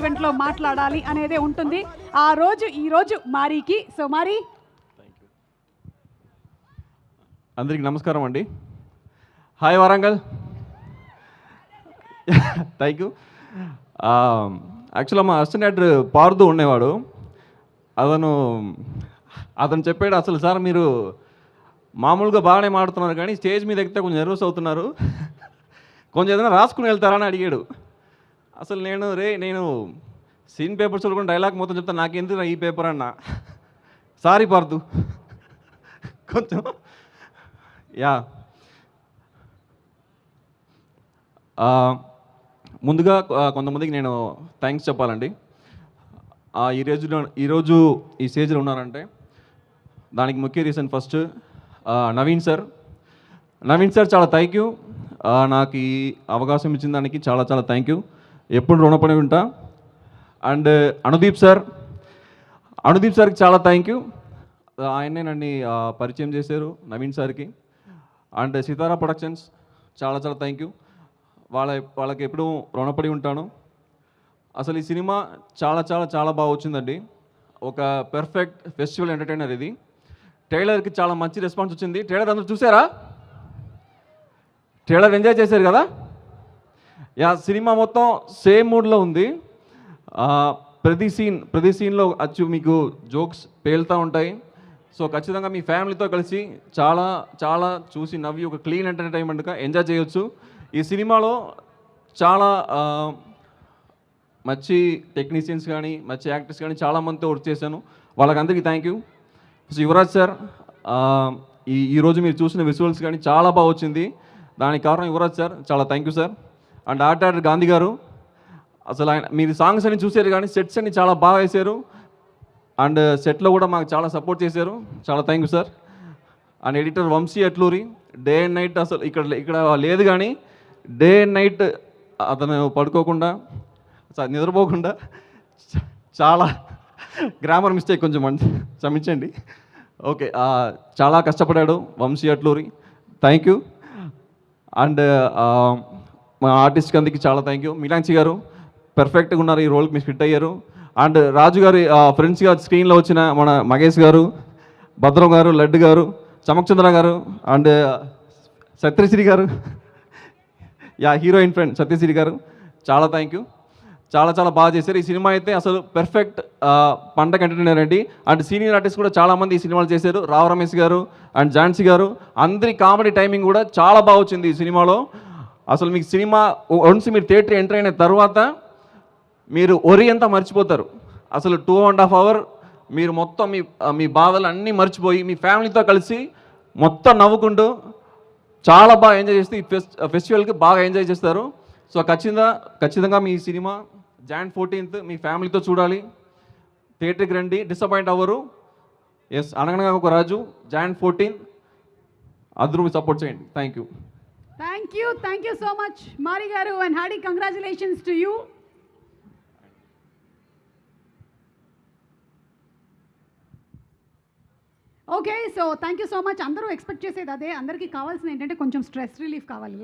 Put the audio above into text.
ఈవెంట్లో మాట్లాడాలి అనేదే ఉంటుంది. ఆ రోజు ఈరోజు మారీకి. సో మారీ, అందరికి నమస్కారం అండి. హాయ్ వరంగల్. Thank you. యాక్చువల్గా మా అసిస్టెంట్ పారుతూ ఉండేవాడు. అతను చెప్పాడు, అసలు సార్ మీరు మామూలుగా బాగానే మాడుతున్నారు కానీ స్టేజ్ మీద ఎక్కితే కొంచెం నర్వస్ అవుతున్నారు, కొంచెం ఏదైనా రాసుకుని వెళ్తారా అని అడిగాడు. అసలు నేను సీన్ పేపర్స్ కూడా డైలాగ్ మొత్తం చెప్తాను, నాకెందుకు ఈ పేపర్ అన్నా. సారీ పార్దు, కొంచెం యా. ముందుగా కొంతమందికి నేను థ్యాంక్స్ చెప్పాలండి. ఈరోజు ఈ స్టేజ్లో ఉన్నారంటే దానికి ముఖ్య రీజన్ ఫస్ట్ నవీన్ సార్ చాలా థ్యాంక్ యూ. నాకు ఈ అవకాశం ఇచ్చిన దానికి చాలా చాలా థ్యాంక్ యూ, ఎప్పుడు రుణపడి ఉంటా. అండ్ అనుదీప్ సార్కి చాలా థ్యాంక్ యూ. ఆయనే నన్ను పరిచయం చేశారు నవీన్ సార్కి. అండ్ సితారా ప్రొడక్షన్స్ చాలా చాలా థ్యాంక్ యూ, వాళ్ళకి ఎప్పుడూ రుణపడి ఉంటాను. అసలు ఈ సినిమా చాలా చాలా చాలా బాగా వచ్చిందండి. ఒక పెర్ఫెక్ట్ ఫెస్టివల్ ఎంటర్టైనర్ ఇది. ట్రైలర్కి చాలా మంచి రెస్పాన్స్ వచ్చింది. ట్రైలర్ అందరూ చూసారా? ట్రైలర్ ఎంజాయ్ చేశారు కదా? యా, సినిమా మొత్తం సేమ్ మూడ్లో ఉంది. ప్రతి సీన్లో మీకు జోక్స్ పేలుతూ ఉంటాయి. సో ఖచ్చితంగా మీ ఫ్యామిలీతో కలిసి చాలా చాలా చూసి నవ్వి ఒక క్లీన్ ఎంటర్టైన్మెంట్గా ఎంజాయ్ చేయొచ్చు. ఈ సినిమాలో చాలా మంచి టెక్నీషియన్స్ కానీ మంచి యాక్టర్స్ కానీ చాలామందితో వర్క్ చేశాను, వాళ్ళకందరికీ thank you. So Yuvraj sir, ఈరోజు మీరు చూసిన విజువల్స్ కానీ చాలా బాగా వచ్చింది, దానికి కారణం యువరాజ్ సార్, చాలా thank you sir. And art director Gandhi గారు, అసలు మీరు సాంగ్స్ అన్ని చూసారు కానీ సెట్స్ అన్ని చాలా బాగా వేశారు. అండ్ సెట్లో కూడా మాకు చాలా సపోర్ట్ చేశారు, చాలా thank you sir. And editor Vamshi Atluri, day and night అసలు ఇక్కడ లేదు కానీ డే అండ్ నైట్ అతను పడుకోకుండా నిద్రపోకుండా చాలా గ్రామర్ మిస్టేక్ కొంచెం క్షమించండి. ఓకే, చాలా కష్టపడాడు Vamsi Atluri, thank you. And మా ఆర్టిస్ట్కి అందుకు చాలా థ్యాంక్ యూ. మీనాక్షి గారు పర్ఫెక్ట్గా ఉన్నారు, ఈ రోల్కి మీరు ఫిట్ అయ్యారు. అండ్ రాజు గారి ఫ్రెండ్స్గా స్క్రీన్లో వచ్చిన మన మహేష్ గారు, భద్రం గారు, లడ్డు గారు, చమక్చంద్ర గారు, అండ్ సత్యశ్రీ గారు, యా హీరోయిన్ ఫ్రెండ్ సత్యశ్రీ గారు, చాలా థ్యాంక్ యూ. చాలా చాలా బాగా చేశారు. ఈ సినిమా అయితే అసలు పెర్ఫెక్ట్ పండగ ఎంటర్టైనర్ అండి. అండ్ సీనియర్ ఆర్టిస్ట్ కూడా చాలామంది ఈ సినిమాలు చేశారు, రావు రమేష్ గారు అండ్ ఝాన్సీ గారు, అందరి కామెడీ టైమింగ్ కూడా చాలా బాగా వచ్చింది ఈ సినిమాలో. అసలు మీకు సినిమా వన్స్ మీరు థియేటర్ ఎంటర్ అయిన తర్వాత మీరు ఒరి అంతా మర్చిపోతారు. అసలు 2.5 hours మీరు మొత్తం మీ బాధలు అన్నీ మర్చిపోయి మీ ఫ్యామిలీతో కలిసి మొత్తం నవ్వుకుంటూ చాలా బాగా ఎంజాయ్ చేస్తే ఈ ఫెస్టివల్కి బాగా ఎంజాయ్ చేస్తారు. సో ఖచ్చితంగా మీ సినిమా Jan 14th మీ ఫ్యామిలీతో చూడాలి, థియేటర్కి రండి, డిసప్పాయింట్ అవ్వరు. ఎస్, అనగనగా ఒక రాజు Jan 14th అందరూ సపోర్ట్ చేయండి. Thank you so much Maari garu, and Hardy congratulations to you. Okay, so thank you so much. అందరూ ఎక్స్పెక్ట్ చేసేది అదే, అందరికీ కావాల్సింది ఏంటంటే కొంచెం స్ట్రెస్ రిలీఫ్ కావాలి.